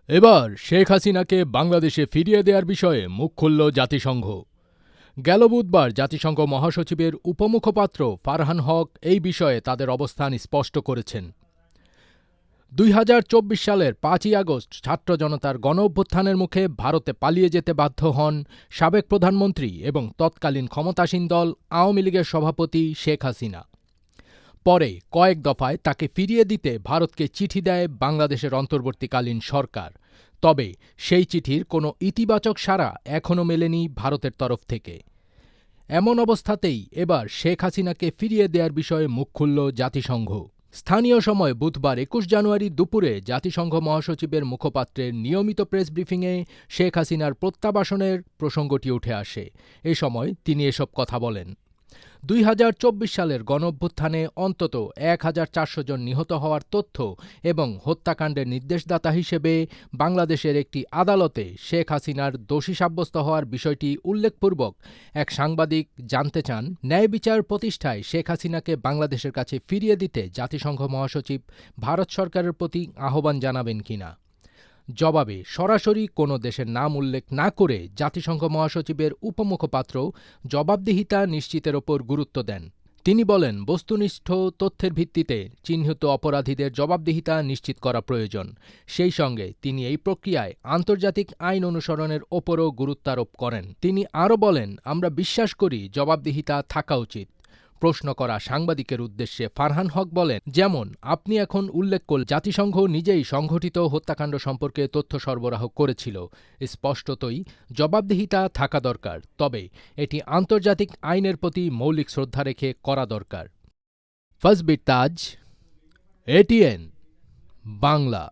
এবার শেখ হাসিনাকে বাংলাদেশে ফিরিয়ে দেওয়ার বিষয়ে মুখ খুলল জাতিসংঘ। গেল বুধবার জাতিসংঘ মহাসচিবের উপমুখপাত্র ফারহান হক এই বিষয়ে তাদের অবস্থান স্পষ্ট করেছেন। ২০২৪ সালের ৫ই আগস্ট ছাত্র জনতার গণঅভ্যুত্থানের মুখে ভারতে পালিয়ে যেতে বাধ্য হন সাবেক প্রধানমন্ত্রী এবং তৎকালীন ক্ষমতাসীন দল আওয়ামী লীগের সভাপতি শেখ হাসিনা। পরে কয়েক দফায় তাকে ফিরিয়ে দিতে ভারতকে চিঠি দেয় বাংলাদেশের অন্তর্বর্তীকালীন সরকার। তবে সেই চিঠির কোনো ইতিবাচক সাড়া এখনও মেলেনি ভারতের তরফ থেকে। এমন অবস্থাতেই এবার শেখ হাসিনাকে ফিরিয়ে দেওয়ার বিষয়ে মুখ খুলল জাতিসংঘ। স্থানীয় সময় বুধবার ২১ জানুয়ারি দুপুরে জাতিসংঘ মহাসচিবের মুখপাত্রের নিয়মিত প্রেস ব্রিফিংয়ে শেখ হাসিনার প্রত্যাবাসনের প্রসঙ্গটি উঠে আসে। এ সময় তিনি এসব কথা বলেন। ২০২৪ সালের গণঅভ্যুত্থানে অন্তত ১,৪০০ জন নিহত হওয়ার তথ্য এবং হত্যাকাণ্ডের নির্দেশদাতা হিসেবে বাংলাদেশের একটি আদালতে শেখ হাসিনার দোষী সাব্যস্ত হওয়ার বিষয়টি উল্লেখপূর্বক এক সাংবাদিক জানতে চান, ন্যায় বিচার প্রতিষ্ঠায় শেখ হাসিনাকে বাংলাদেশের কাছে ফিরিয়ে দিতে জাতিসংঘ মহাসচিব ভারত সরকারের প্রতি আহ্বান জানাবেন কিনা। জবাবে সরাসরি কোনো দেশের নাম উল্লেখ না করে জাতিসংঘ মহাসচিবের উপমুখপাত্র জবাবদিহিতা নিশ্চিতের ওপর গুরুত্ব দেন। তিনি বলেন, বস্তুনিষ্ঠ তথ্যের ভিত্তিতে চিহ্নিত অপরাধীদের জবাবদিহিতা নিশ্চিত করা প্রয়োজন। সেই সঙ্গে তিনি এই প্রক্রিয়ায় আন্তর্জাতিক আইন অনুসরণের ওপরও গুরুত্বারোপ করেন। তিনি আরও বলেন, আমরা বিশ্বাস করি জবাবদিহিতা থাকা উচিত। প্রশ্ন করা সাংবাদিকের উদ্দেশ্যে ফারহান হক বলেন, যেমন আপনি এখন উল্লেখ করলেন জাতিসংঘ নিজেই সংঘটিত হত্যাকাণ্ড সম্পর্কে তথ্য সরবরাহ করেছিল। স্পষ্টতই জবাবদিহিতা থাকা দরকার, তবে এটি আন্তর্জাতিক আইনের প্রতি মৌলিক শ্রদ্ধা রেখে করা দরকার। ফজবির তাজ, এটিএন বাংলা।